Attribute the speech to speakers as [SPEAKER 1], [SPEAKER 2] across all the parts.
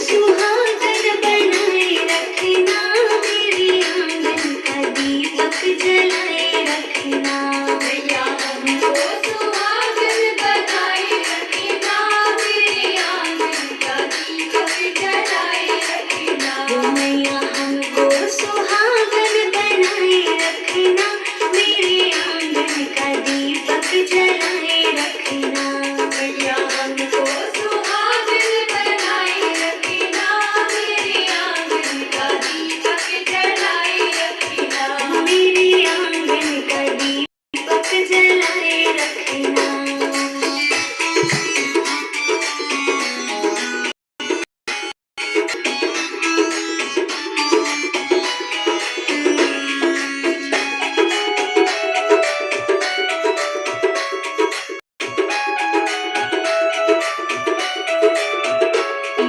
[SPEAKER 1] सुहागन बनाए रखना, मेरे आंगन का दीपक जलाए रखना।
[SPEAKER 2] मैया हमको सुहागन बनाए रखना, मेरे आंगन का दीपक जलाए रखना।
[SPEAKER 1] मैया हमको सुहागन बनाए रखना, मेरे आंगन का दीपक जलाए रखना।
[SPEAKER 2] मैया हमको सुहागन बनाए रखना, मेरे आंगन का दीपक जलाए रखना।
[SPEAKER 1] मेरे आंगन का दीपक जलाए रखना।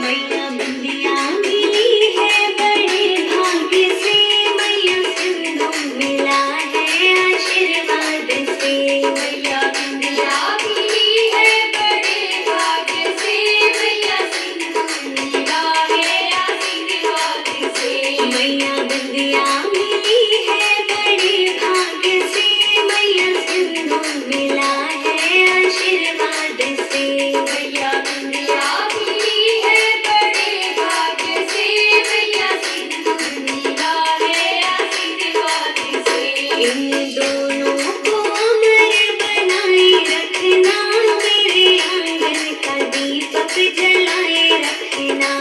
[SPEAKER 1] मैया बिंदिया मिली है बड़े भाग्य से, मैया सिंदूर मिला है आशीर्वाद से।
[SPEAKER 2] मैया बिंदिया मिली है बड़े भाग्य से, मैया सिंदूर मिला है आशीर्वाद से।
[SPEAKER 1] मैया बिंदिया मिली है बड़े भाग्य से, मैया सिंदूर मिला है आशीर्वाद से।
[SPEAKER 2] मैया बिंदिया मिली है बड़े भाग्य से, मैया सिंदूर मिला है आशीर्वाद से।
[SPEAKER 1] इन दोनों को अमर बनाए रखना, मेरे आंगन का दीपक जलाए रखना।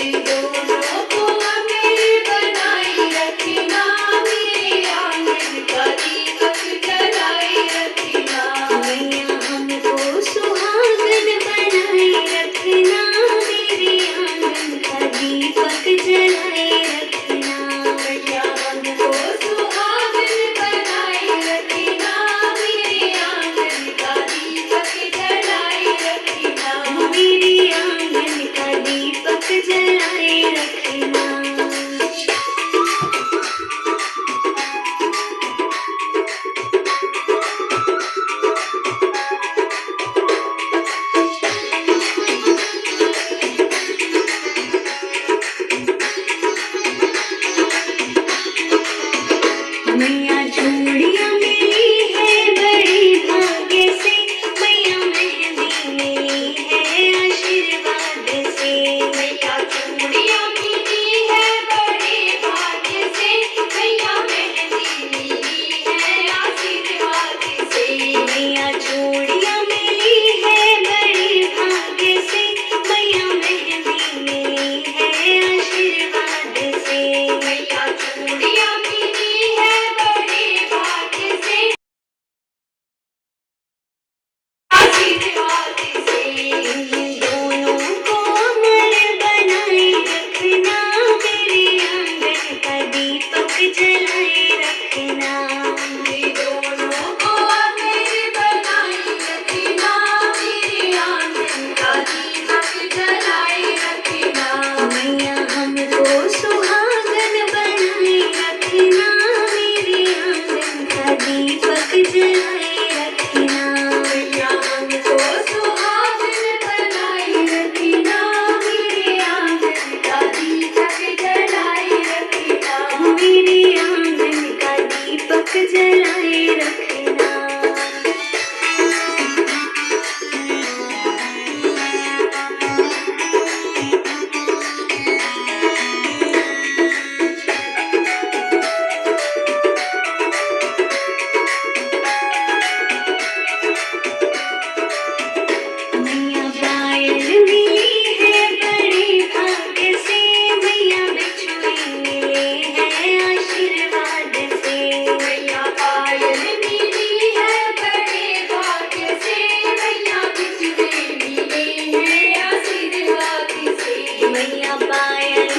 [SPEAKER 2] इन दोनों को अमर बनाए रखना, मेरे आंगन का दीपक जलाए रखना।
[SPEAKER 1] मैया हमको सुहागन बनाए रखना, मेरे आंगन का दीपक जलाए रखना।
[SPEAKER 2] मैया हमको सुहागन बनाए रखना, मेरे आंगन का दीपक जलाए रखना।
[SPEAKER 1] मेरे आंगन का दीपक जलाए रखना। मैया चूड़ियाँ मिली है बड़े भाग्य से, मैया मेहंदी मिली है आशीर्वाद से।
[SPEAKER 2] मैया चूड़ियाँ मिली है बड़े भाग्य से, मैया मेहंदी मिली है आशीर्वाद से।
[SPEAKER 1] मैया चूड़ियाँ मिली है बड़े भाग्य से, मैया मेहंदी मिली है आशीर्वाद से।
[SPEAKER 2] मैया चूड़ियाँ मिली है बड़े भाग्य से, आशीर्वाद से।
[SPEAKER 1] इन दोनों को अमर बनाए रखना, मेरे आंगन का दीपक जलाए रखना।
[SPEAKER 2] इन दोनों को अमर बनाए रखना, मेरे आंगन का दीपक जलाए रखना।
[SPEAKER 1] मैया हमको सुहागन बनाए रखना, मेरे आंगन का दीपक जलाए रखना।
[SPEAKER 2] मैया हमको सुहागन बनाए रखना, मेरे आंगन का दीपक जलाए रखना।
[SPEAKER 1] मेरे आंगन का दीपक जलाए रखना। मैया पायल मिली है बड़े भाग्य से, मैया बिछुए मिले हैं आशीर्वाद से।
[SPEAKER 2] मैया पायल मिली है बड़े भाग्य से, मैया बिछुए मिले हैं आशीर्वाद से।
[SPEAKER 1] मैया पायल